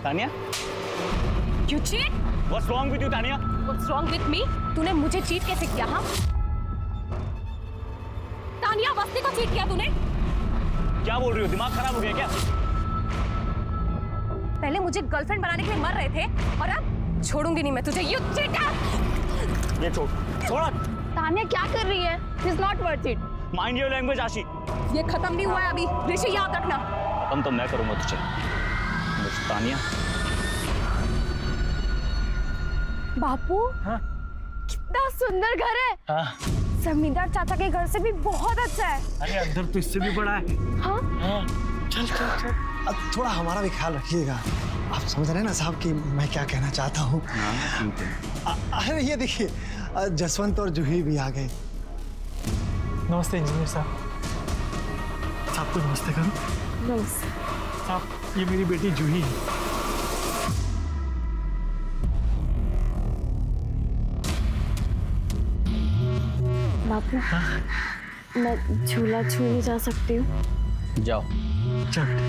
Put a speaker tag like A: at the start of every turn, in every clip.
A: Tania,
B: You cheat?
A: what's wrong with you, Tania?
B: What's wrong with me? तूने मुझे cheat कैसे किया? हाँ? तानिया, वस्ती को चीट किया तूने?
A: क्या बोल रही हो? दिमाग खराब हो गया क्या?
B: पहले मुझे गर्लफ्रेंड बनाने के लिए मर रहे थे और अब छोड़ूंगी नहीं मैं तुझे। You cheater!
A: ये छोड़ा।
B: तानिया क्या कर रही है? He's not worth it.
A: Mind your language, आशी।
B: ये खत्म नहीं हुआ है अभी। ऋषि याद रखना।
A: खत्म तो मैं करूंगा तुझे। बस तानिया।
B: बापू,
C: हाँ?
B: कितना सुंदर घर है।
C: हाँ?
B: जमींदार चाचा के घर से भी बहुत अच्छा है।
C: अरे अंदर तो इससे भी बड़ा है।
B: हाँ?
C: हाँ? चल चल चल।
D: अब थोड़ा हमारा भी ख्याल रखिएगा। आप समझ रहे हैं ना साहब कि मैं क्या कहना चाहता हूँ। अरे ये देखिए, जसवंत और जूही भी आ गए।
C: नमस्ते इंजीनियर साहब। साहब को नमस्ते करो।
B: नमस्ते।
C: साहब, ये मेरी बेटी जूही है।
B: बापू, मैं झूला छूने जा सकती हूँ?
A: जाओ।
C: चल बेटा।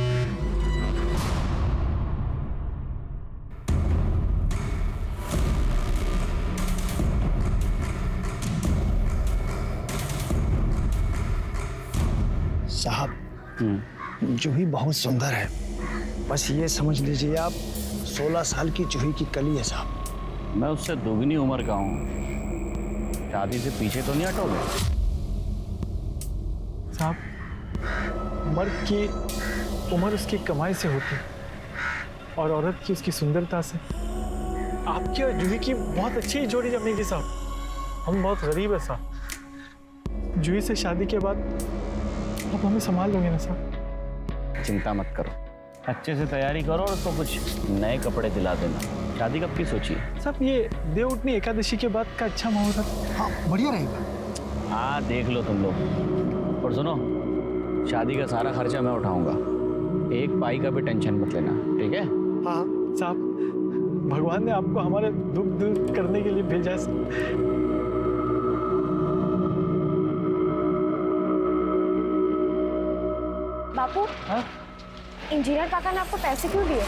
D: साहब, जूही बहुत सुंदर है। बस ये समझ लीजिए आप 16 साल की जूही की कली है साहब।
A: मैं उससे दोगुनी उम्र का हूँ। शादी से पीछे तो नहीं हटोगे?
C: साहब, मर्द की उम्र उसकी कमाई से होती है और औरत की उसकी सुंदरता से। आपकी और जूही की बहुत अच्छी जोड़ी जमेगी साहब। हम बहुत गरीब है साहब। जूही से शादी के बाद आप हमें संभाल लोगे ना साहब?
A: चिंता मत करो, अच्छे से तैयारी करो और उसको कुछ नए कपड़े दिला देना। शादी कब की सोची है?
C: साहब, ये देवउठनी एकादशी के बाद का अच्छा मुहूर्त है।
D: हाँ, बढ़िया रहेगा।
A: हाँ, देख लो तुम लोग। और सुनो, शादी का सारा खर्चा मैं उठाऊंगा। एक पाई का भी टेंशन मत लेना, ठीक है?
D: हाँ
C: साहब, भगवान ने आपको हमारे दुख दूर करने के लिए भेजा है।
B: बापू,
C: हाँ?
B: इंजीनियर काका ने आपको पैसे क्यों दिए?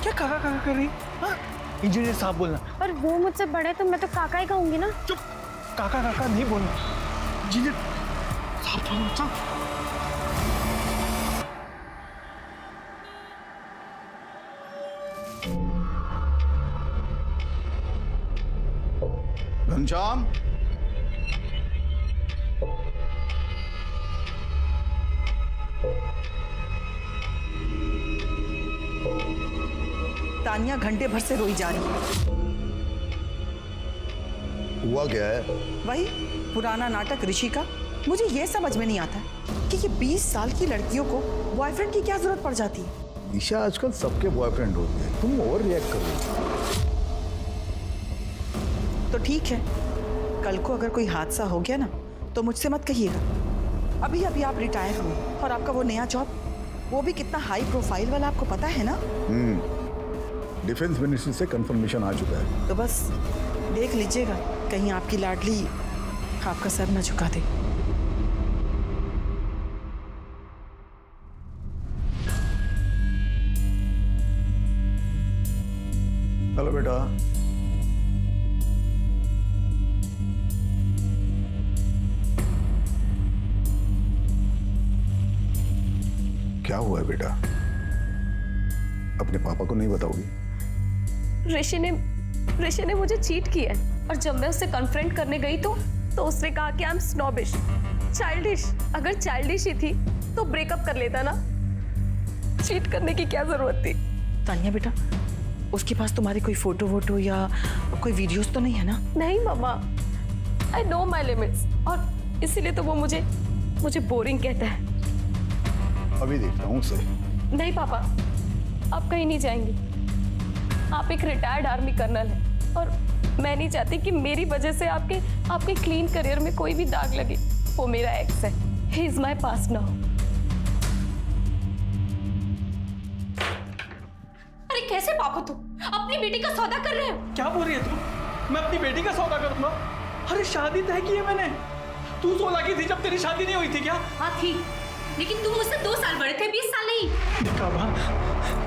C: क्या काका काका कर रही? हाँ? इंजीनियर साहब बोलना।
B: पर वो मुझसे बड़े तो मैं तो काका ही कहूंगी ना।
C: चुप, काका काका नहीं बोलना। इंजीनियर साहब बोलना। चल।
E: घनश्याम,
F: तानिया घंटे भर से रोई जा रही है।
E: हुआ क्या है?
F: वही पुराना नाटक ऋषि का। मुझे ये समझ में नहीं आता कि ये 20 साल की लड़कियों को बॉयफ्रेंड की क्या जरूरत पड़ जाती है।
E: ईशा, आजकल सबके बॉयफ्रेंड होते हैं, तुम ओवर रिएक्ट कर रही हो।
F: तो ठीक है, कल को अगर कोई हादसा हो गया ना तो मुझसे मत कहिएगा। अभी अभी आप रिटायर हुए और आपका वो नया जॉब, वो भी कितना हाई प्रोफाइल वाला, आपको पता है ना?
E: डिफेंस मिनिस्ट्री से कंफर्मेशन आ चुका है।
F: तो बस देख लीजिएगा, कहीं आपकी लाडली आपका सर न झुका दे।
E: हेलो बेटा। क्या हुआ है बेटा? अपने पापा को नहीं बताओगी?
B: ऋषि ने मुझे चीट किया है और जब मैं उससे कन्फ्रंट करने गई तो उसने कहा कि आई एम स्नॉबिश, चाइल्डिश। अगर चाइल्डिश ही थी तो ब्रेकअप कर लेता ना। चीट करने की क्या जरूरत थी?
F: तानिया बेटा, उसके पास तुम्हारी कोई फोटो वोटो या कोई वीडियोस तो नहीं है ना?
B: नहीं मम्मा, आई नो माई लिमिट्स और इसीलिए तो वो मुझे बोरिंग कहता है।
E: अभी देखता हूँ उसे।
B: नहीं पापा, आप कहीं नहीं जाएंगे। आप एक रिटायर्ड आर्मी कर्नल हैं और मैं नहीं चाहती कि मेरी वजह से आपके क्लीन करियर में कोई भी दाग लगे। वो मेरा एक्स है, he is my past now.
G: अरे कैसे पापा, तुम अपनी बेटी का सौदा कर रहे हो?
C: क्या बोल रही है तू? मैं अपनी बेटी का सौदा करूंगा? अरे शादी तय की है मैंने। तू 16 की थी जब तेरी शादी नहीं हुई थी क्या?
G: हाँ थी, लेकिन तुम मुझसे 2 साल बड़े थे, 20 साल नहीं।
C: देखा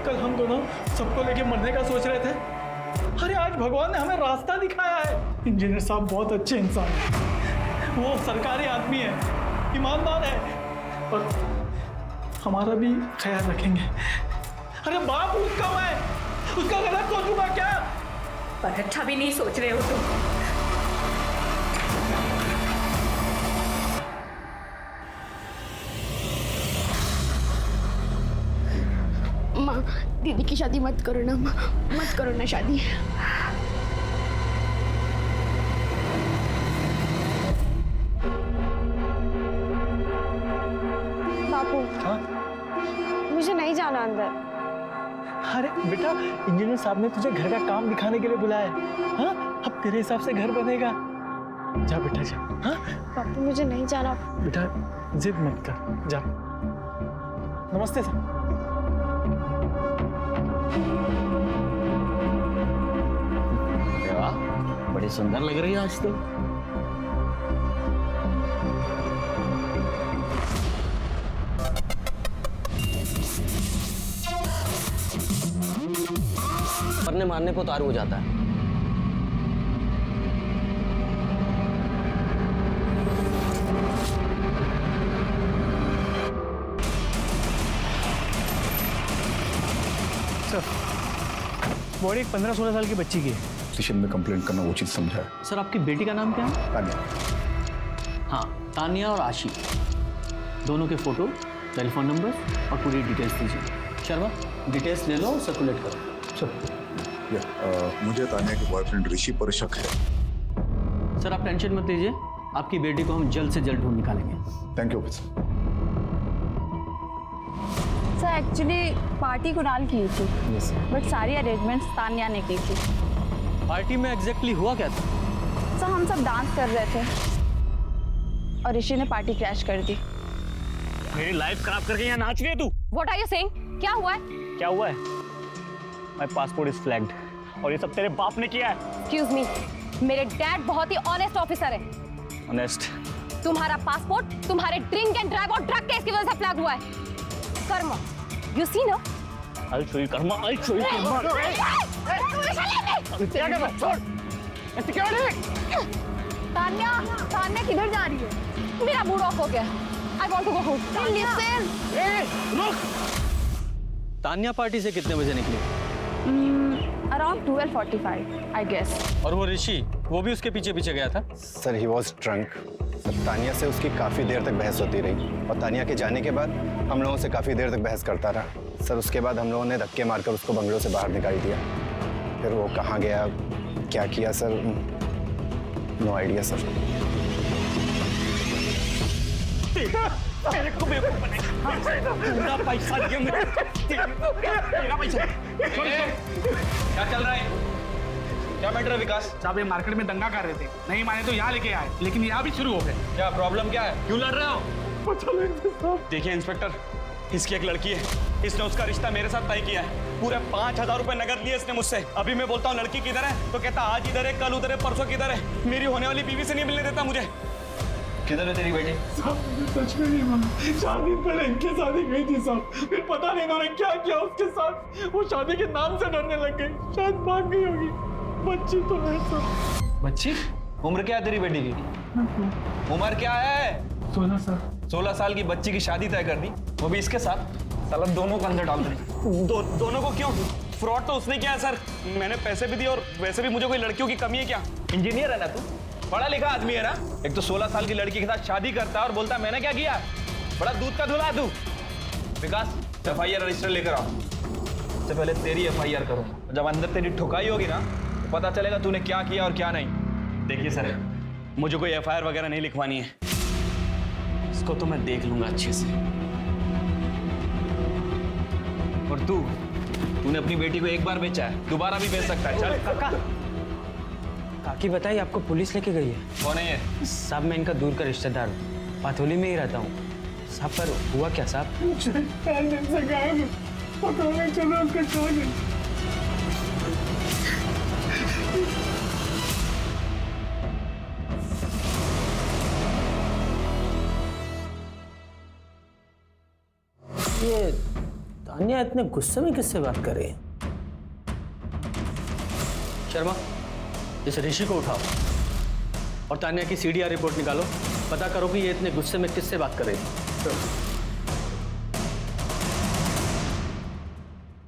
C: कल हम दोनों सबको लेके मरने का सोच रहे थे, अरे आज भगवान ने हमें रास्ता दिखाया है। इंजीनियर साहब बहुत अच्छे इंसान हैं, वो सरकारी आदमी है, ईमानदार है और हमारा भी ख्याल रखेंगे। अरे बाप उसका मैं उसका गलत सोचूंगा क्या?
G: पर अच्छा भी नहीं सोच रहे हो तुम।
H: माँ, दीदी की शादी मत करो ना माँ, मत करो ना शादी। बापू,
C: हाँ?
H: मुझे नहीं जाना अंदर।
C: अरे बेटा, इंजीनियर साहब ने तुझे घर का काम दिखाने के लिए बुलाया है। हाँ, अब तेरे हिसाब से घर बनेगा। जा बेटा जा। हाँ
H: बापू, मुझे नहीं जाना।
C: बेटा जिद मत कर, जा। नमस्ते सर।
A: अरे वाह, बड़ी सुंदर लग रही है आज तो। मरने मारने को उतारू हो जाता है।
C: सर, बॉडी एक 15-16 साल की बच्ची की है।
E: स्टेशन में कंप्लेंट करना उचित समझा है।
A: सर, आपकी बेटी का नाम क्या है?
E: तानिया।
A: हाँ, तानिया और आशी, दोनों के फोटो, टेलीफोन नंबर और पूरी डिटेल्स दीजिए। शर्मा, डिटेल्स ले लो और सर्कुलेट करो।
C: सर,
E: मुझे तानिया के बॉयफ्रेंड ऋषि पर शक है।
A: सर, आप टेंशन मत लीजिए, आपकी बेटी को हम जल्द से जल्द ढूंढ निकालेंगे।
E: Thank you officer.
H: Sir, actually party Kunal की थी, बट सारी अरेंजमेंट्स तान्या ने की थी।
A: पार्टी में एग्जैक्टली हुआ क्या था?
H: सर, हम सब डांस कर रहे थे और ऋषि ने पार्टी क्रैश कर दी।
A: मेरी लाइफ खराब करके यहाँ नाच रही है तू?
G: What are you saying? क्या हुआ है?
A: क्या हुआ है? माय पासपोर्ट इज फ्लैग्ड और ये सब तेरे बाप ने किया है।
G: एक्सक्यूज मी, मेरे डैड बहुत ही ऑनेस्ट ऑफिसर है।
A: ऑनेस्ट?
G: तुम्हारा पासपोर्ट तुम्हारे ड्रिंक एंड ड्राइव और ड्रग केस की वजह से फ्लैग हुआ है। कर्मा, यू सी ना?
A: I'll show you karma, I'll show you karma। क्या कर रहा है? छोड़! सिक्योरिटी!
H: तान्या, तान्या किधर जा रही है?
G: मेरा मूड ऑफ हो गया। I want to go home.
H: Listen.
A: रुक! तान्या पार्टी से कितने बजे निकली?
H: Around 12:45 I guess.
A: और वो ऋषि, वो भी उसके पीछे पीछे गया था?
I: Sir, he was drunk. Tania से उसकी काफ़ी देर तक बहस होती रही और तानिया के जाने के बाद हम लोगों से काफ़ी देर तक बहस करता रहा। सर, उसके बाद हम लोगों ने धक्के मारकर उसको बंगलों से बाहर निकाल दिया। फिर वो कहाँ गया, क्या किया सर, नो आइडिया सर।
A: मेरे को बेवकूफ बनेगा। पूरा पैसा दिया मुझे। तेरा पैसा।
J: क्या चल रहा है? क्या मैटर है विकास?
C: साहब ये मार्केट में दंगा कर रहे थे, नहीं माने तो यहाँ लेके आए, लेकिन यहाँ भी शुरू हो गए।
J: क्या प्रॉब्लम क्या है? क्यों लड़ रहे हो?
C: पता नहीं।
J: देखिए इंस्पेक्टर, इसकी एक लड़की है, इसने उसका रिश्ता मेरे साथ तय किया है। पूरे 5,000 रुपए नगद लिए इसने मुझसे। अभी मैं बोलता हूँ लड़की किधर है तो कहता आज इधर है, कल उधर है, परसों किधर है। मेरी होने वाली बीवी से नहीं मिलने देता मुझे। किधर है तेरी बेटी?
C: सच में नहीं मालूम। शादी पहले इनके शादी गई थी साहब, फिर पता नहीं इन्होंने क्या किया उसके साथ। वो शादी के नाम से डरने लग गई, शायद भाग गई होगी। बच्ची तो है सब।
J: बच्ची? उम्र क्या है तेरी बेटी की? उम्र क्या है?
C: 16 साल।
J: 16 साल की बच्ची की शादी तय कर दी, वो भी इसके साथ। साला दोनों को अंदर डाल दें। दोनों को क्यों? फ्रॉड तो उसने किया है सर। मैंने पैसे भी दिए और वैसे भी मुझे कोई लड़कियों की कमी है क्या? इंजीनियर है ना तू, पढ़ा लिखा आदमी है ना। एक तो 16 साल की लड़की के साथ शादी करता है और बोलता है मैंने क्या किया। बड़ा दूध का धुला तू। विकास, FIR रजिस्टर लेकर आओ। सबसे पहले तेरी FIR करो, जब अंदर तेरी ठुकाई होगी ना तो पता चलेगा तूने क्या किया और क्या नहीं। देखिए सर, मुझे कोई FIR वगैरह नहीं लिखवानी है, इसको तो मैं देख लूंगा अच्छे से। और तूने अपनी बेटी को एक बार बेचा है, दोबारा भी बेच सकता है। चल
K: काका, काकी बताइए, आपको पुलिस लेके गई है।
J: कौन है ये?
K: साहब, मैं इनका दूर का रिश्तेदार हूँ, पाथोली में ही रहता हूँ। साहब, पर हुआ क्या साहब?
C: चलो उसका छोड़।
K: ये
A: तान्या इतने गुस्से में किससे बात कर रही है? शर्मा, इस ऋषि को उठाओ और तान्या की सीडीआर रिपोर्ट निकालो। पता करो कि ये इतने गुस्से में किससे बात कर रही है।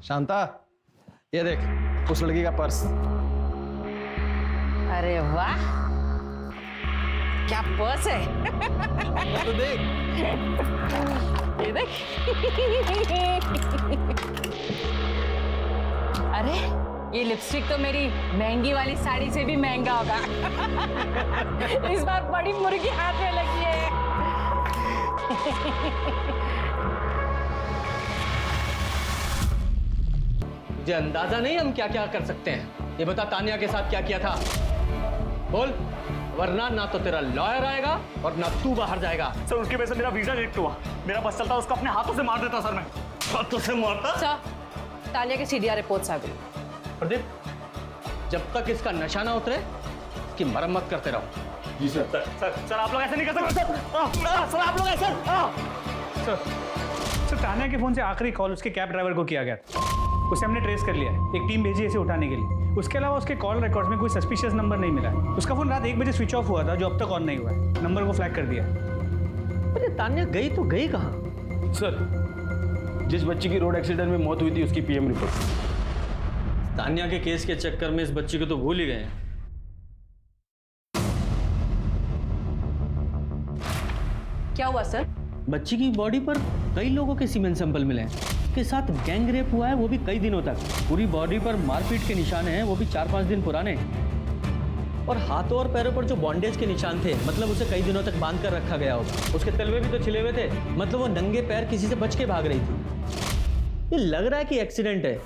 I: शांता, ये देख उस लड़की का पर्स।
F: अरे वाह, क्या पर्स है।
I: तो देख,
F: ये देख।
H: अरे ये लिपस्टिक तो मेरी महंगी वाली साड़ी से भी महंगा होगा। इस बार बड़ी मुर्गी हाथ में लगी है।
A: मुझे अंदाजा नहीं हम क्या क्या कर सकते हैं। ये बता तान्या के साथ क्या किया था, बोल, वरना ना तो तेरा लॉयर आएगा और ना तू बाहर जाएगा।
J: सर उसकी वजह से मेरा वीजा रिजेक्ट हुआ। मेरा बस चलता उसको अपने हाथों से मार देता सर। मैं हाथों से मारता।
B: सर, तान्या की सीडीआर रिपोर्ट्स आ गई।
A: प्रदीप, जब तक इसका नशा ना उतरे इसकी मरम्मत करते रहो।
J: जी सर। सर आप लोग ऐसे नहीं कर सकते सर। आप लोग ऐसे। सर तान्या के फोन से आखिरी कॉल उसके कैब ड्राइवर को किया गया था। उसे हमने ट्रेस कर लिया है। एक टीम भेजी है इसे उठाने के लिए। उसके अलावा उसके कॉल रिकॉर्ड्स में कोई सस्पिशियस नंबर नहीं मिला है। उसका फोन रात 1 बजे स्विच ऑफ हुआ था, जो अब तक ऑन नहीं हुआ है। नंबर को फ्लैग कर दिया।
A: अरे तान्या गई तो गई कहाँ?
J: सर, जिस बच्ची की रोड एक्सीडेंट में मौत हुई थी उसकी पीएम रिपोर्ट।
A: तान्या के केस के चक्कर में इस बच्ची को तो भूल ही गए।
B: क्या हुआ सर?
A: बच्ची की बॉडी पर कई लोगों के सीमेंट सैंपल मिले हैं। उसके साथ गैंग रेप हुआ है, वो भी कई दिनों तक। पूरी बॉडी पर मारपीट के निशान हैं, वो भी 4-5 दिन पुराने। और हाथों और पैरों पर जो बॉन्डेज के निशान थे, मतलब उसे कई दिनों तक बांध कर रखा गया होगा। उसके तलवे भी तो छिले हुए थे, मतलब वो नंगे पैर किसी से बच के भाग रही थी। ये लग रहा है कि एक्सीडेंट है,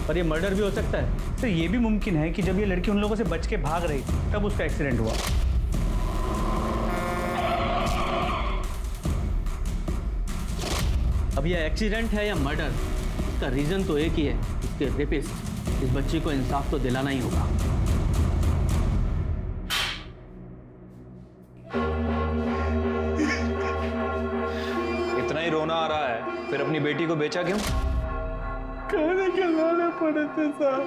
A: पर ये मर्डर भी हो सकता है।
J: सर ये भी मुमकिन है कि जब ये लड़की उन लोगों से बच के भाग रही थी तब उसका एक्सीडेंट हुआ।
A: अब ये एक्सीडेंट है या मर्डर, इसका रीजन तो एक ही है, इसके रेपिस्ट। इस बच्ची को इंसाफ तो दिलाना ही होगा।
J: इतना ही रोना आ रहा है, फिर अपनी बेटी को बेचा क्यों?
C: कहने के लाने पड़े थे साहब।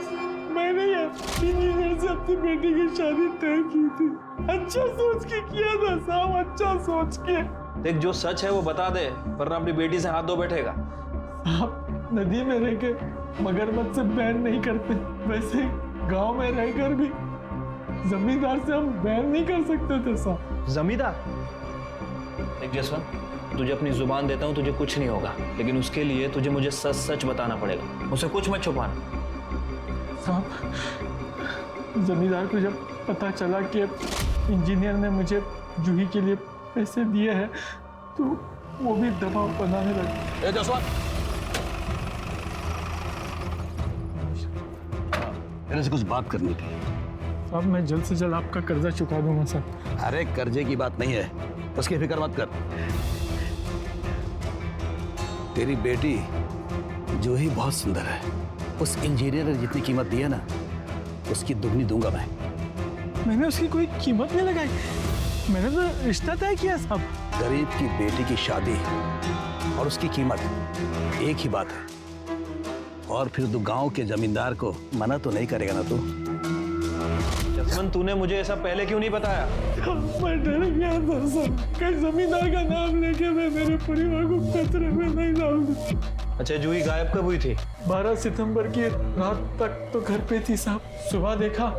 C: मैंने इंजीनियर से अपनी बेटी की शादी तय की थी। अच्छा सोच के किया था साहब, अच्छा सोच के।
J: देख जो सच है वो बता दे, वरना अपनी बेटी से हाथ धो बैठेगा।
C: साहब नदी में रह के मगरमच्छ से बैन नहीं करते, वैसे गांव में रहकर भी जमींदार से हम बैन नहीं कर सकते थे साहब।
J: जमींदार? देख जसवंत, तुझे अपनी जुबान देता हूँ, तुझे कुछ नहीं होगा, लेकिन उसके लिए तुझे मुझे सच सच बताना पड़ेगा। मुझसे कुछ मत छुपाना।
C: साहब जमींदार को जब पता चला कि इंजीनियर ने मुझे जूही के लिए पैसे दिए हैं, तो वो भी दबाव बनाने लगे।
E: मेरे से कुछ बात करनी थी।
C: साहब मैं जल्द से जल्द आपका कर्जा चुका दूंगा साहब।
E: अरे कर्जे की बात नहीं है, उसकी फिक्र मत कर। तेरी बेटी जूही बहुत सुंदर है। उस इंजीनियर ने जितनी कीमत दी है ना, उसकी दुगनी दूंगा मैं।
C: मैंने उसकी कोई कीमत नहीं लगाई, मैंने तो रिश्ता तय किया साहब।
E: गरीब की बेटी की शादी और उसकी कीमत एक ही बात है। और फिर तू गांव के जमींदार को मना तो नहीं करेगा ना तू?
J: जसवंत तूने मुझे ऐसा पहले क्यों नहीं बताया?
C: मैं डर गया था साहब, कहीं जमींदार का नाम लेके मैं मेरे परिवार को खतरे में नहीं डाल दूं।
J: अच्छा जूही गायब कब हुई थी?
C: 12 सितंबर की रात तक तो घर पे थी साहब। सुबह देखा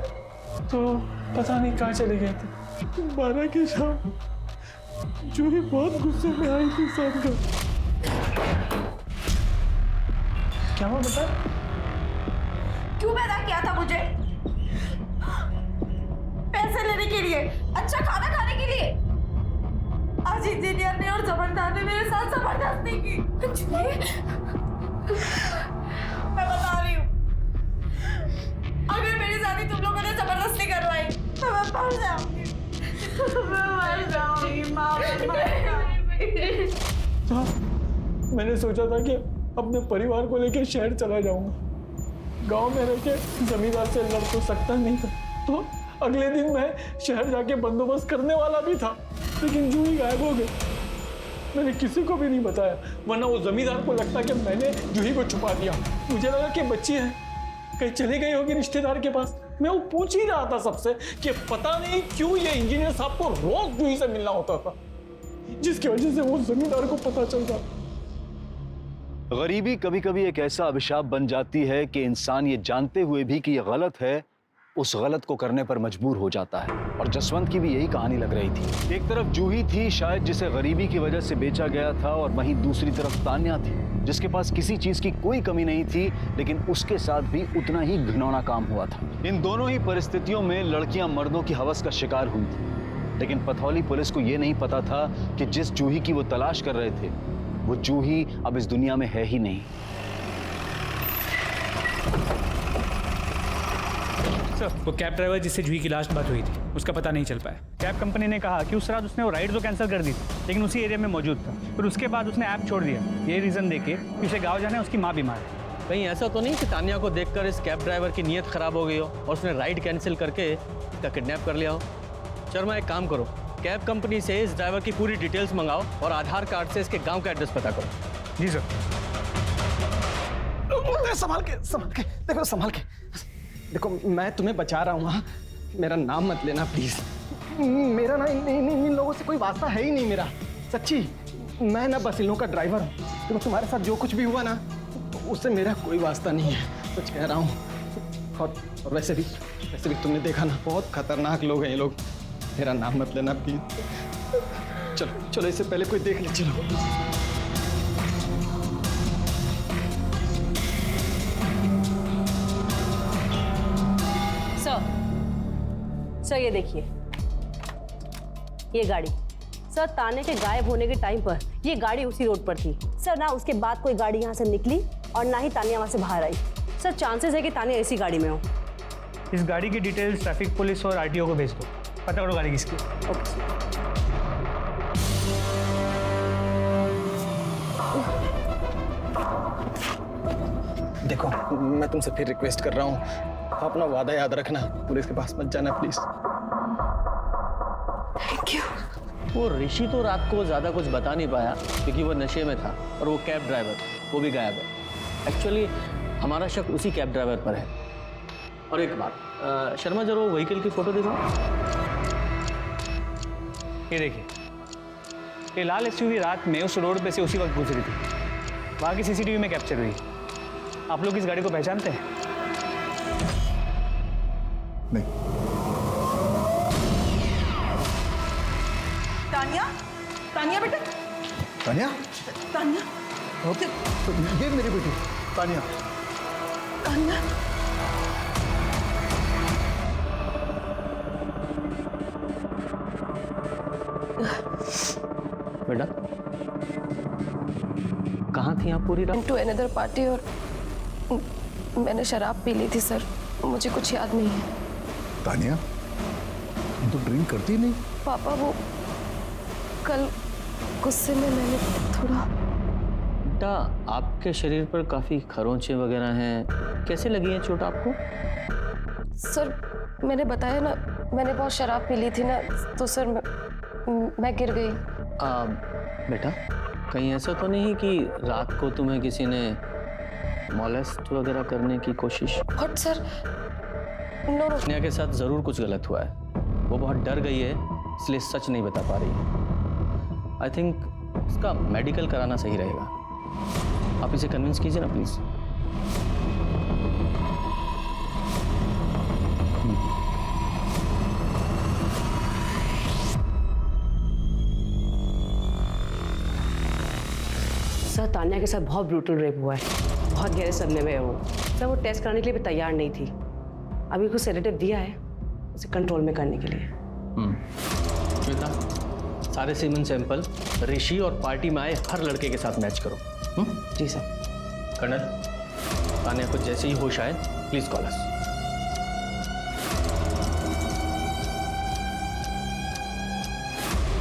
C: तो पता नहीं कहाँ चले गए थे। 12 की शाम जूही बहुत गुस्से में आई थी साहब का। क्या हुआ बता?
B: क्यों पैदा किया था मुझे? पैसे लेने के लिए, अच्छा खाना खाने के लिए। आज इंजीनियर ने और जबरदार ने मेरे साथ जबरदस्ती की। मैं बता रही हूँ, अगर मेरी शादी तुम लोगों ने जबरदस्ती करवाई तो मैं मर जाऊंगी। मैं मर जाऊंगी माँ, मैं मर जाऊंगी।
C: मैंने सोचा था कि अपने परिवार को लेकर शहर चला जाऊंगा। गांव में रह के जमींदार से लड़ तो सकता नहीं था, तो अगले दिन मैं शहर जाके बंदोबस्त करने वाला भी था, लेकिन जूही गायब हो गई। मैंने किसी को भी नहीं बताया, वरना वो जमींदार को लगता कि मैंने जूही को छुपा दिया। मुझे लगा कि बच्ची है, कहीं चली गई होगी रिश्तेदार के पास। मैं वो पूछ ही रहा था सबसे कि पता नहीं क्यों ये इंजीनियर साहब को रोज जूही से मिलना होता था, जिसकी वजह से वो जमींदार को पता चल गया।
E: गरीबी कभी कभी एक ऐसा अभिशाप बन जाती है कि इंसान ये जानते हुए भी कि ये गलत है, उस गलत को करने पर मजबूर हो जाता है। और जसवंत की भी यही कहानी लग रही थी। एक तरफ जूही थी शायद जिसे गरीबी की वजह से बेचा गया था, और वहीं दूसरी तरफ तान्या थी जिसके पास किसी चीज की कोई कमी नहीं थी, लेकिन उसके साथ भी उतना ही घिनौना काम हुआ था। इन दोनों ही परिस्थितियों में लड़कियां मर्दों की हवस का शिकार हुई थी, लेकिन पथौली पुलिस को यह नहीं पता था कि जिस जूही की वो तलाश कर रहे थे वो जूही अब इस दुनिया में है ही नहीं।
L: सर, वो कैब ड्राइवर जिससे जूही की लास्ट बात हुई थी, उसका पता नहीं चल पाया। कैब कंपनी ने कहा कि उस रात उसने वो राइड तो कैंसिल कर दी थी, लेकिन उसी एरिया में मौजूद था। फिर उसके बाद उसने ऐप छोड़ दिया, ये रीज़न देके कि उसे गाँव जाना है, उसकी माँ बीमार है।
A: कहीं ऐसा तो नहीं कि तान्या को देखकर इस कैब ड्राइवर की नीयत खराब हो गई हो और उसने राइड कैंसिल करके इसका किडनैप कर लिया हो? शर्मा, एक काम करो, कैब कंपनी से इस ड्राइवर की पूरी डिटेल्स मंगाओ और आधार कार्ड से इसके गांव का एड्रेस पता करो।
L: जी सर।
J: संभाल के देखो, संभाल के देखो, मैं तुम्हें बचा रहा हूँ। हाँ, मेरा नाम मत लेना प्लीज। मेरा ना इन लोगों से कोई वास्ता है ही नहीं मेरा, सच्ची। मैं ना बस इन लोगों का ड्राइवर हूँ। देखो, तुम्हारे साथ जो कुछ भी हुआ ना, तो उससे मेरा कोई वास्ता नहीं है, सच कह रहा हूँ। और वैसे भी तुमने देखा ना, बहुत खतरनाक लोग हैं ये लोग। मेरा नाम मत लेना प्लीज। चलो चलो, इससे पहले कोई देख ले। चलो।
M: सर, ये देखिए, ये गाड़ी। सर, तान्या के गायब होने के टाइम पर ये गाड़ी उसी रोड पर थी। सर, ना उसके बाद कोई गाड़ी यहाँ से निकली और ना ही तान्या वहाँ से बाहर आई। सर, चांसेस है कि तान्या इसी गाड़ी में हो।
L: इस गाड़ी की डिटेल्स ट्रैफिक पुलिस और आरटीओ को भेज दो, पता करो गाड़ी किसकी।
J: देखो, मैं तुमसे फिर रिक्वेस्ट कर रहा हूँ, अपना वादा याद रखना, पुलिस के पास मत जाना प्लीज।
B: Thank you.
A: वो ऋषि तो रात को ज्यादा कुछ बता नहीं पाया क्योंकि वो नशे में था, और वो कैब ड्राइवर वो भी गायब है। एक्चुअली हमारा शक उसी कैब ड्राइवर पर है। और एक बात, शर्मा, जरा वो व्हीकल की फोटो देखो।
L: ये देखिए, ये लाल एसयूवी रात में उस रोड पे से उसी वक्त गुजरी थी। वहाँ की सीसीटीवी में कैप्चर हुई। आप लोग इस गाड़ी को पहचानते हैं?
D: नहीं।
F: तान्या बेटा,
D: तान्या,
F: तान्या,
D: ये मेरी बेटी तान्या।
F: तान्या,
A: बेटा, कहाँ थी आप पूरी रात?
B: टू अनदर पार्टी और मैंने शराब पी ली थी सर, मुझे कुछ याद नहीं है।
D: तान्या, तुम तो ड्रिंक करती नहीं।
B: पापा, वो कल गुस्से में मैंने थोड़ा।
A: बेटा, आपके शरीर पर काफी खरोंचे वगैरह हैं, कैसे लगी है चोट आपको?
B: सर, मैंने बताया ना, मैंने बहुत शराब पी ली थी ना, तो सर मैं गिर गई।
A: बेटा, कहीं ऐसा तो नहीं कि रात को तुम्हें किसी ने मॉलेस्ट वगैरह करने की कोशिश?
B: But sir, no.
A: तान्या के साथ जरूर कुछ गलत हुआ है। वो बहुत डर गई है, इसलिए सच नहीं बता पा रही है। आई थिंक इसका मेडिकल कराना सही रहेगा। आप इसे कन्विंस कीजिए ना प्लीज।
M: सर, तान्या के साथ बहुत ब्रूटल रेप हुआ है, बहुत गहरे सदमे में है वो। सर, वो टेस्ट कराने के लिए भी तैयार नहीं थी। अभी कुछ सेडेटिव दिया है उसे कंट्रोल में करने के लिए।
A: बेटा, सारे सीमन सैंपल ऋषि और पार्टी में आए हर लड़के के साथ मैच करो।
M: जी सर।
A: कर्नल, तान्या को जैसे ही होश आए प्लीज कॉल अस।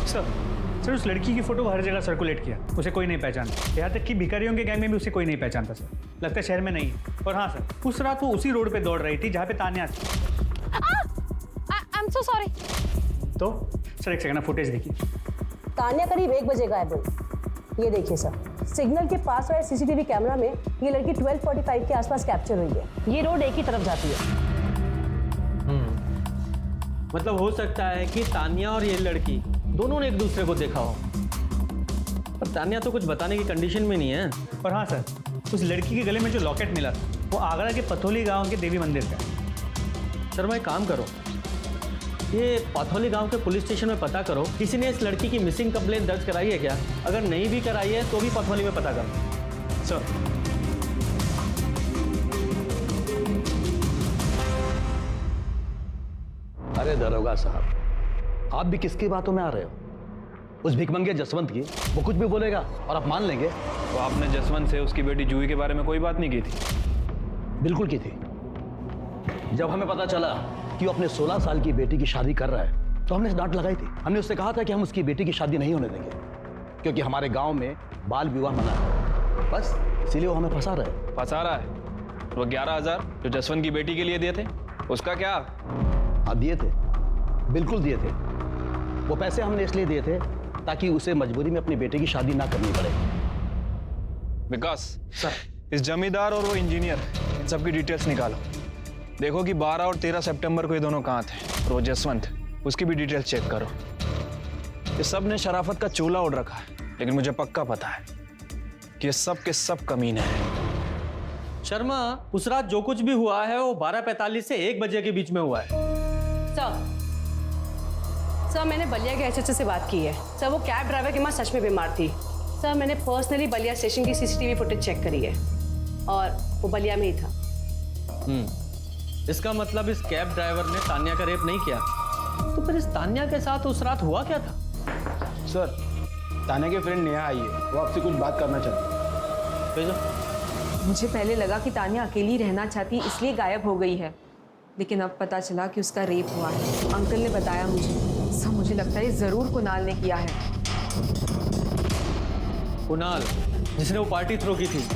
L: सर, उस लड़की की फोटो हर जगह सर्कुलेट किया, उसे कोई नहीं पहचानता। यहाँ तक कि भिखारियों के गैंग में भी उसे कोई नहीं पहचानता सर। लगता है शहर में नहीं है। और हाँ सर, उस रात वो उसी रोड पे दौड़ रही थी जहाँ पे तान्या थी।
G: I am so sorry.
L: तो सर, एक सेकंड, फुटेज देखिए।
M: तान्या करीब 1 बजे गायब हुई। ये देखिए सर, सिग्नल के पास वाले सीसीटीवी कैमरा में ये लड़की 12:45 के आसपास कैप्चर हुई है। ये रोड एक ही तरफ जाती है।
A: मतलब हो सकता है कि तान्या और ये लड़की दोनों ने एक दूसरे को देखा हो, पर तान्या तो कुछ बताने की कंडीशन में नहीं है।
L: और हाँ सर, उस लड़की के गले में जो लॉकेट मिला था वो आगरा के पथौली गांव के देवी मंदिर का है।
A: शर्मा एक काम करो, ये पथौली गांव के पुलिस स्टेशन में पता करो किसी ने इस लड़की की मिसिंग कंप्लेंट दर्ज कराई है क्या। अगर नहीं भी कराई है तो भी पथौली में पता करो।
L: सर
E: अरे दरोगा साहब, आप भी किसकी बातों में आ रहे हो? उस भिखमंगे जसवंत की, वो कुछ भी बोलेगा और आप मान लेंगे?
J: तो आपने जसवंत से उसकी बेटी जूही के बारे में कोई बात नहीं की थी?
E: बिल्कुल की थी। जब हमें पता चला कि वो अपने 16 साल की बेटी की शादी कर रहा है तो हमने डांट लगाई थी। हमने उससे कहा था कि हम उसकी बेटी की शादी नहीं होने देंगे, क्योंकि हमारे गांव में बाल विवाह मना है। बस इसीलिए वो हमें फंसा रहा है।
J: वो 11,000 जो जसवंत की बेटी के लिए दिए थे, उसका क्या?
E: हाँ दिए थे, बिल्कुल दिए थे। वो पैसे हमने इसलिए दिए थे ताकि उसे मजबूरी में अपनी बेटे की शादी ना करनी पड़े।
J: विकास सर, इस जमींदार और वो इंजीनियर, इन सब की डिटेल्स निकालो। देखो कि 12 और 13 सितंबर को ये दोनों कहाँ थे, और वो जसवंत, उसकी भी डिटेल्स चेक करो। ये सब ने शराफत का चोला ओढ़ रखा है, लेकिन मुझे पक्का पता है कि ये सब के सब कमीने हैं।
A: शर्मा, उस रात जो कुछ भी हुआ है वो 12:45 से 1 बजे के बीच में हुआ है।
M: सर मैंने बलिया के एसएचओ से बात की है। सर वो कैब ड्राइवर की माँ सच में बीमार थी। सर मैंने पर्सनली बलिया स्टेशन की सीसीटीवी फुटेज चेक करी है और वो बलिया में ही था।
A: इसका मतलब इस कैब ड्राइवर ने तान्या का रेप नहीं किया, तो फिर इस तान्या के साथ उस रात हुआ क्या था?
N: सर, तान्या के फ्रेंड नेहा आई है, वो आपसे कुछ बात करना चाहती है।
B: मुझे पहले लगा कि तान्या अकेली रहना चाहती इसलिए गायब हो गई है, लेकिन अब पता चला कि उसका रेप हुआ है। अंकल ने बताया मुझे। सब मुझे लगता है ये जरूर कुणाल ने किया है।
A: कुणाल, जिसने वो पार्टी थ्रो की थी,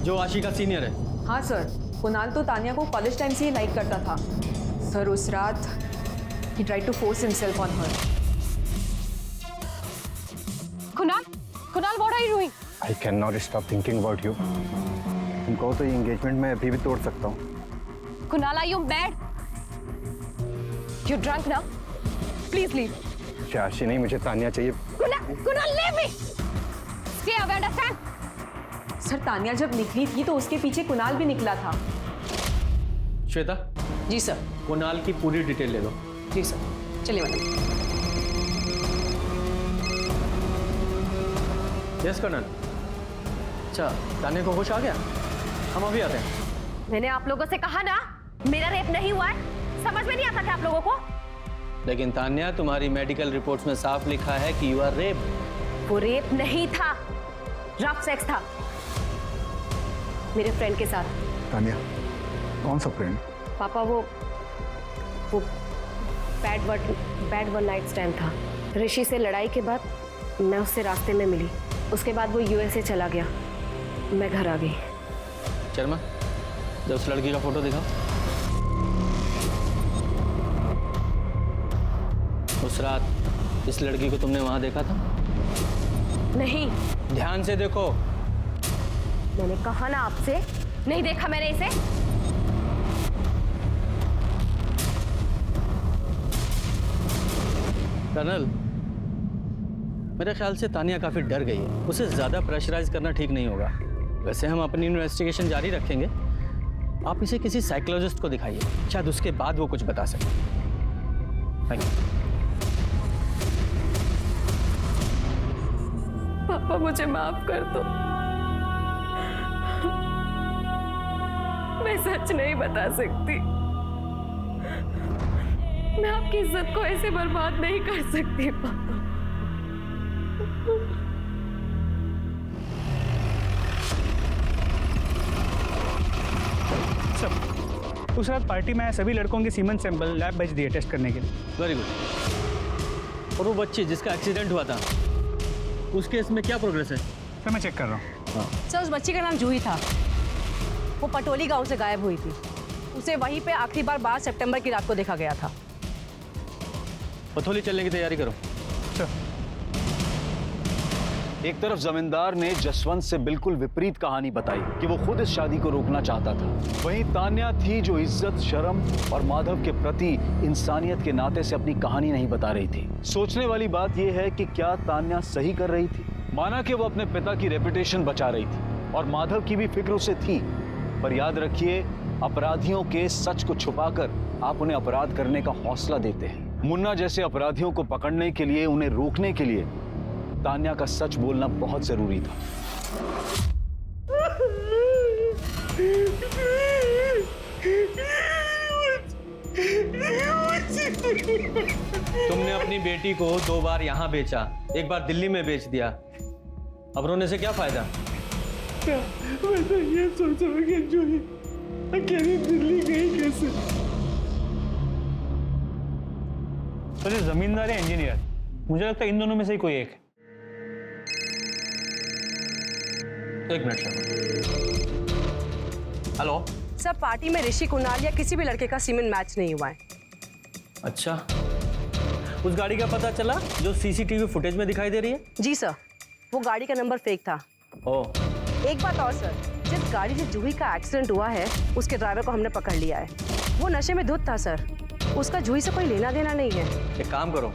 A: जो आशी का सीनियर है।
B: हाँ सर, कुणाल तो तान्या को कॉलेज टाइम से ही लाइक करता था। सर उस रात he tried to force himself on her.
G: Kunal, what are you doing?
I: I cannot stop thinking about you. तुम कहो तो ये एंगेजमेंट मैं अभी भी तोड़ सकता हूँ।
G: Kunal, are you mad? You're drunk now. Please leave.
I: मुझे आशी नहीं, मुझे तान्या चाहिए।
G: Kunal, leave me. Stay away, understand?
B: Sir Tanya जब निकली थी तो उसके पीछे कुणाल भी निकला था।
A: श्वेता।
M: जी सर।
A: कुणाल की पूरी डिटेल ले लो।
M: जी सर, चलिए मैडम।
A: Yes colonel. अच्छा, तान्या को होश आ गया? हम अभी आते हैं।
G: मैंने आप लोगों से कहा ना, मेरा रेप नहीं हुआ है। समझ में नहीं आता क्या आप लोगों को?
A: लेकिन तान्या, तुम्हारी मेडिकल रिपोर्ट्स में साफ लिखा है कि यू आर रेप।
G: वो रेप नहीं था, रफ सेक्स था मेरे फ्रेंड के साथ।
I: तान्या, कौन सा फ्रेंड?
G: पापा वो बैड वन नाइट स्टैंड था। ऋषि से लड़ाई के बाद मैं उससे रास्ते में मिली। उसके बाद वो यूएसए चला गया, मैं घर आ गई।
A: शर्मा, जब उस लड़की का फोटो दिखाओ। उस रात इस लड़की को तुमने वहां देखा था?
G: नहीं।
A: ध्यान से देखो।
G: मैंने कहा ना आपसे, नहीं देखा मैंने इसे।
A: कर्नल, मेरे ख्याल से तान्या काफी डर गई है। उसे ज्यादा प्रेशराइज करना ठीक नहीं होगा। वैसे हम अपनी इन्वेस्टिगेशन जारी रखेंगे। आप इसे किसी साइकोलॉजिस्ट को दिखाइए, शायद उसके बाद वो कुछ बता सके। Thank you.
B: पापा मुझे माफ कर दो। मैं सच नहीं बता सकती। मैं आपकी इज्जत को ऐसे बर्बाद नहीं कर सकती पापा।
L: सब उस रात पार्टी में आए सभी लड़कों के सीमन सैंपल लैब भेज दिए टेस्ट करने के लिए।
A: Very good. और वो बच्ची जिसका एक्सीडेंट हुआ था, उस केस में क्या प्रोग्रेस है?
L: सर मैं चेक कर रहा हूँ।
M: सर उस बच्ची का नाम जूही था। वो पटोली गांव से गायब हुई थी। उसे वहीं पे आखिरी बार 12 सितंबर की रात को देखा गया था।
A: पथौली चलने की तैयारी करो।
L: सर
E: एक तरफ जमींदार ने जसवंत से बिल्कुल विपरीत कहानी बताई कि वो खुद इस शादी को रोकना चाहता था। वहीं तान्या थी जो इज्जत, शर्म और माधव के प्रति इंसानियत के नाते से अपनी कहानी नहीं बता रही थी। सोचने वाली बात यह है कि क्या तान्या सही कर रही थी? माना कि वो अपने पिता की रेपुटेशन बचा रही थी और माधव की भी फिक्र उसे थी, पर याद रखिए, अपराधियों के सच को छुपाकर आप उन्हें अपराध करने का हौसला देते हैं। मुन्ना जैसे अपराधियों को पकड़ने के लिए, उन्हें रोकने के लिए तान्या का सच बोलना बहुत जरूरी था।
A: तुमने अपनी बेटी को 2 बार यहाँ बेचा, 1 बार दिल्ली में बेच दिया। अब रोने से क्या फायदा?
C: मैं तो ये सोच रहा कि जूही अकेली दिल्ली गई कैसे?
L: तो ये जमींदार है इंजीनियर, मुझे लगता है इन दोनों में से ही कोई एक है।
A: 1 minute Sharma. Hello
M: sir, party में ऋषि, कुणाल या किसी भी लड़के का सीमेंट मैच नहीं हुआ है।
A: अच्छा, उस गाड़ी का पता चला जो सीसीटीवी फुटेज में दिखाई दे रही है?
M: जी सर, वो गाड़ी का नंबर फेक था।
A: ओह।
M: एक बात और सर, जिस गाड़ी से जूही का एक्सीडेंट हुआ है उसके ड्राइवर को हमने पकड़ लिया है। वो नशे में धुत था सर, उसका जूही से कोई लेना देना नहीं है।
A: एक काम करो,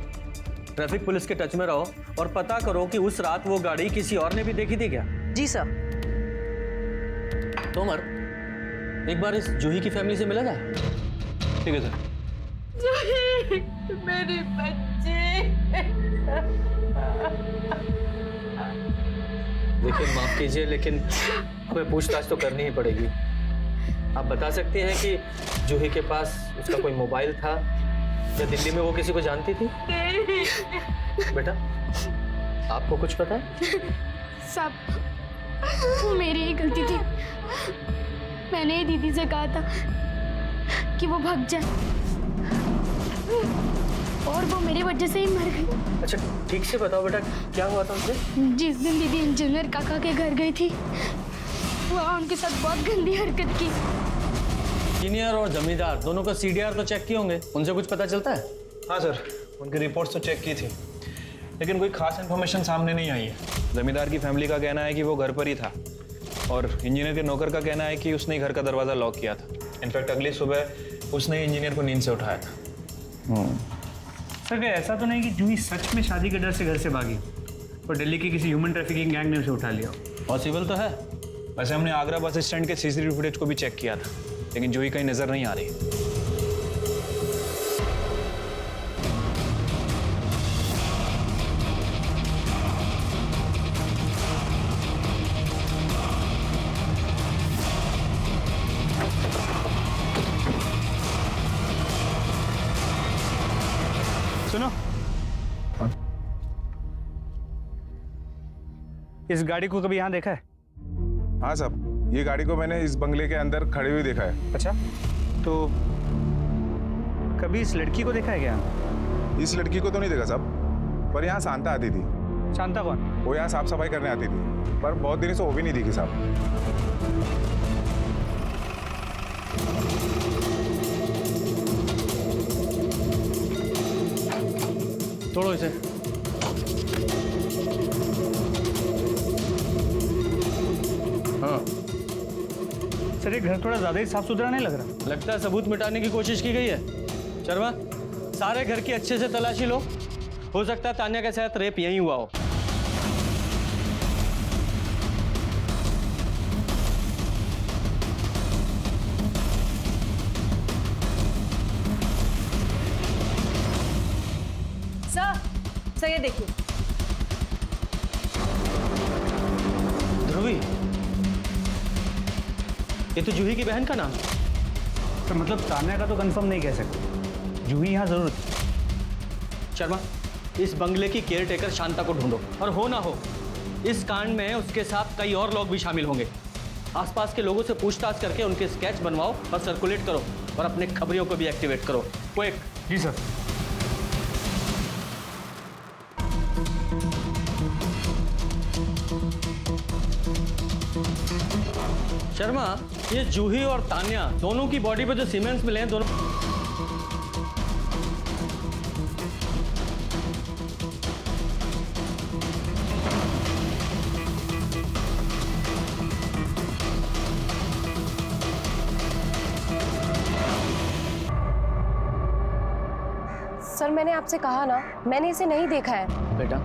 A: ट्रैफिक पुलिस के टच में रहो और पता करो कि उस रात वो गाड़ी किसी और ने भी देखी थी क्या?
M: जी सर।
A: तोमर, एक बार इस जूही की फैमिली से मिला जाए।
L: ठीक है सर।
H: जूही, मेरी बच्ची।
A: देखिए, माफ कीजिए, लेकिन हमें पूछताछ तो करनी ही पड़ेगी। आप बता सकते हैं कि जूही के पास उसका कोई मोबाइल था या दिल्ली में वो किसी को जानती थी? बेटा, आपको कुछ पता है?
O: सब, वो मेरी ही गलती थी। मैंने ही दीदी से कहा था कि वो भाग जाए और वो मेरी वजह से ही मर गई।
A: अच्छा, ठीक से बताओ बेटा, क्या हुआ था उनसे?
O: जिस दिन दीदी इंजीनियर काका के घर गई थी, वहाँ उनके साथ बहुत गंदी हरकत की।
A: इंजीनियर और जमींदार दोनों का सीडीआर तो चेक किए होंगे, उनसे कुछ पता चलता है?
J: हाँ सर, उनकी रिपोर्ट्स तो चेक की थी, लेकिन कोई खास इन्फॉर्मेशन सामने नहीं आई है। जमींदार की फैमिली का कहना है कि वो घर पर ही था और इंजीनियर के नौकर का कहना है कि उसने ही घर का दरवाज़ा लॉक किया था। इनफैक्ट अगली सुबह उसने ही इंजीनियर को नींद से उठाया था।
L: सर, क्या ऐसा तो नहीं कि जूही सच में शादी के डर से घर से भागी और दिल्ली की किसी ह्यूमन ट्रैफिकिंग गैंग ने उसे उठा लिया?
A: पॉसिबल तो है।
J: वैसे हमने आगरा बस स्टैंड के सीसीटीवी फुटेज को भी चेक किया था, लेकिन जूही कहीं नजर नहीं आ रही।
L: सुनो, इस गाड़ी को कभी यहाँ देखा है?
P: हाँ साहब, ये गाड़ी को मैंने इस बंगले के अंदर खड़ी हुई देखा है।
L: अच्छा, तो कभी इस लड़की को देखा है क्या?
P: इस लड़की को तो नहीं देखा साहब, पर यहाँ शांता आती थी।
L: शांता कौन?
P: वो यहाँ साफ सफाई करने आती थी, पर बहुत दिन से वो भी नहीं दिखी साहब।
A: तोड़ो इसे। हाँ
L: सर, ये घर थोड़ा ज्यादा ही साफ सुथरा नहीं लग रहा?
A: लगता है सबूत मिटाने की कोशिश की गई है। शर्मा, सारे घर की अच्छे से तलाशी लो, हो सकता है तान्या के साथ रेप यहीं हुआ हो।
M: सर, ये देखिए।
A: ध्रुवी, ये तो जूही की बहन का नाम है।
L: तो मतलब तान्या का तो कंफर्म नहीं कह सकते, जूही यहाँ जरूर थी।
A: शर्मा, इस बंगले की केयरटेकर शांता को ढूंढो, और हो ना हो इस कांड में उसके साथ कई और लोग भी शामिल होंगे। आसपास के लोगों से पूछताछ करके उनके स्केच बनवाओ और सर्कुलेट करो, और अपने खबरियों को भी एक्टिवेट करो। क्विक।
L: जी सर।
A: शर्मा, ये जूही और तान्या दोनों की बॉडी पे जो सीमेंट्स मिले हैं, दोनों
B: सर मैंने आपसे कहा ना, मैंने इसे नहीं देखा है।
A: बेटा,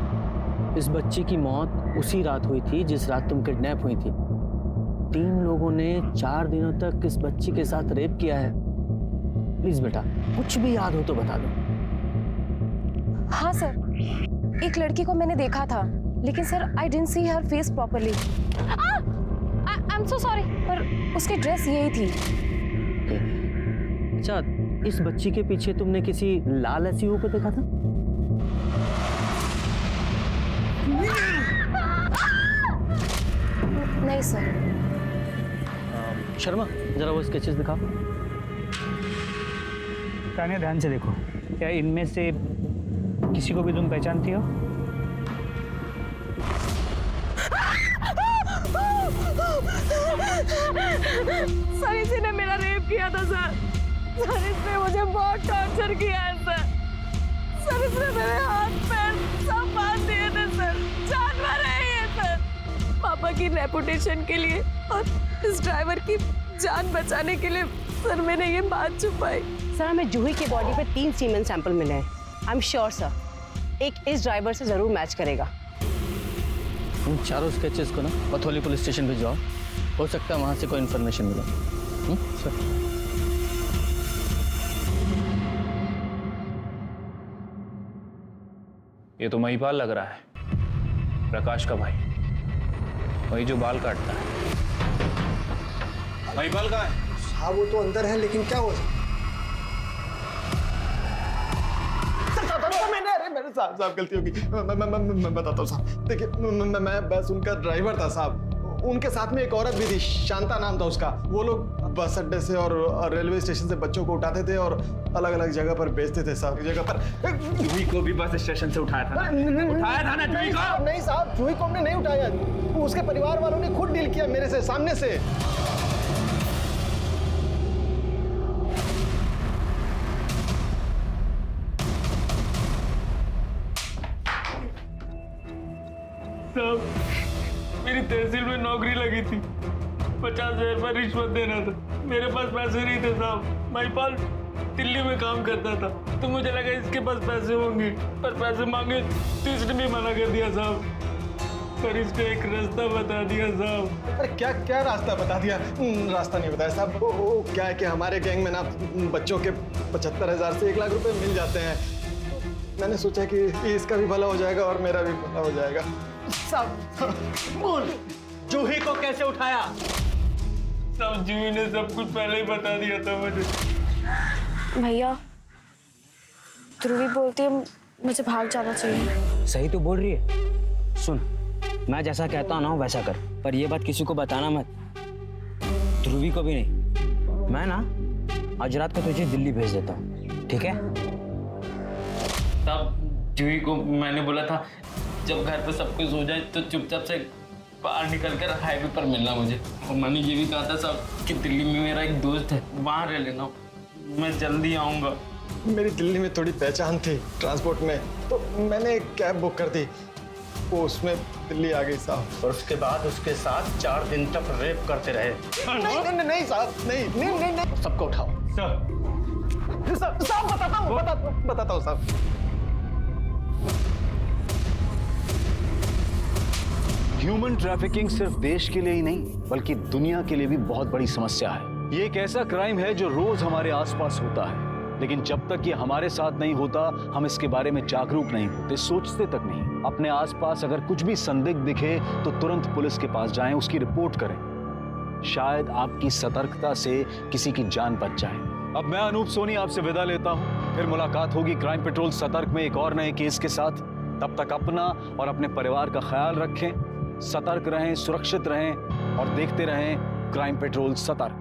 A: इस बच्ची की मौत उसी रात हुई थी जिस रात तुम किडनैप हुई थी। 3 लोगों ने 4 दिनों तक इस बच्ची के साथ रेप किया है। प्लीज बेटा, कुछ भी याद हो तो बता दो।
B: हाँ सर, एक लड़की को मैंने देखा था, लेकिन sir I didn't see her face properly. I am so sorry, पर उसकी ड्रेस यही थी।
A: अच्छा, इस बच्ची के पीछे तुमने किसी लाल एसयूवी को देखा था?
B: नहीं सर।
A: शर्मा, जरा वो स्केचेस दिखाओ।
L: तानिया, ध्यान से देखो, क्या इनमें से किसी को भी तुम पहचानती हो?
B: सर इसी ने मेरा रेप किया था सर। सर इसने मुझे बहुत टॉर्चर किया है सर। सर इसने मेरे हाथ पैर सब बांध दिए थे सर। जानवर है ये सर। पापा की रेपुटेशन के लिए और इस ड्राइवर की जान बचाने के लिए सर मैंने ये बात छुपाई।
M: सर, हमें जूही की बॉडी पे 3 सीमेन सैंपल मिले हैं। आई एम श्योर सर, एक इस ड्राइवर से जरूर मैच करेगा।
A: उन चारों स्केचेस को ना पथौली पुलिस स्टेशन भिजवाओ, हो सकता है वहां से कोई इन्फॉर्मेशन मिले। सर,
J: ये तो महिपाल लग रहा है, प्रकाश का भाई, वही जो बाल काटता है। महिपाल कहाँ है?
D: हाँ वो तो अंदर है, लेकिन क्या हो
I: मेरे साहब गलती होगी। मैं बताता हूँ साहब। देखिए मैं बस उनका ड्राइवर था साहब। उनके साथ में एक औरत भी थी, शांता नाम था उसका। वो लोग बस अड्डे से और रेलवे स्टेशन से बच्चों को उठाते थे और अलग अलग जगह पर बेचते थे साहब। जगह पर
J: जूही को भी बस स्टेशन से उठाया था ना? उठाया था ना जूही को?
I: नहीं साहब, जूही को हमने नहीं उठाया। उसके परिवार वालों ने खुद डील किया मेरे से, सामने से।
J: साहब, मेरी तहसील में नौकरी लगी थी, 50,000 रुपये रिश्वत देना था। मेरे पास पैसे नहीं थे साहब। महिपाल दिल्ली में काम करता था, तो मुझे लगा इसके पास पैसे होंगे, पर पैसे मांगे तो इसने भी मना कर दिया साहब। पर इसको एक रास्ता बता दिया साहब।
I: अरे क्या क्या रास्ता बता दिया? रास्ता नहीं बताया साहब। वो क्या है कि हमारे गैंग में ना बच्चों के 75,000 से 1 लाख रुपए मिल जाते हैं। मैंने सोचा कि इसका भी भला हो जाएगा और मेरा भी भला हो जाएगा।
A: बोल, जूही को कैसे उठाया?
J: सब जूही ने सब कुछ पहले ही बता दिया था मुझे।
B: भैया, ध्रुवी बोलती है मुझे भाग जाना चाहिए।
K: सही तो बोल रही है। सुन, मैं जैसा कहता हूँ ना वैसा कर, पर ये बात किसी को बताना मत, ध्रुवी को भी नहीं। मैं ना आज रात को तुझे दिल्ली भेज देता हूँ, ठीक है?
J: तब जूही को मैंने बोला था जब घर पे सब कुछ हो जाए तो चुपचाप से बाहर निकल कर हाईवे पर मिलना मुझे। और मैंने ये भी कहा था साहब कि दिल्ली में मेरा एक दोस्त है, वहाँ रह लेना, मैं जल्दी आऊँगा।
I: मेरी दिल्ली में थोड़ी पहचान थी ट्रांसपोर्ट में, तो मैंने एक कैब बुक कर दी, वो उसमें दिल्ली आ गई साहब।
A: और उसके बाद उसके साथ 4 दिन तक रेप करते रहे।
I: नहीं साहब, नहीं।
A: सबको उठाओ।
I: साहब बताता हूँ साहब।
E: ह्यूमन ट्रैफिकिंग सिर्फ देश के लिए ही नहीं बल्कि दुनिया के लिए भी बहुत बड़ी समस्या है। ये एक ऐसा क्राइम है जो रोज हमारे आसपास होता है, लेकिन जब तक ये हमारे साथ नहीं होता हम इसके बारे में जागरूक नहीं होते, सोचते तक नहीं। अपने आसपास अगर कुछ भी संदिग्ध दिखे तो तुरंत पुलिस के पास जाएं, उसकी रिपोर्ट करें। शायद आपकी सतर्कता से किसी की जान बच जाए। अब मैं अनूप सोनी आपसे विदा लेता हूं, फिर मुलाकात होगी क्राइम पेट्रोल सतर्क में एक और नए केस के साथ। तब तक अपना और अपने परिवार का ख्याल रखें, सतर्क रहें, सुरक्षित रहें और देखते रहें क्राइम पेट्रोल सतर्क।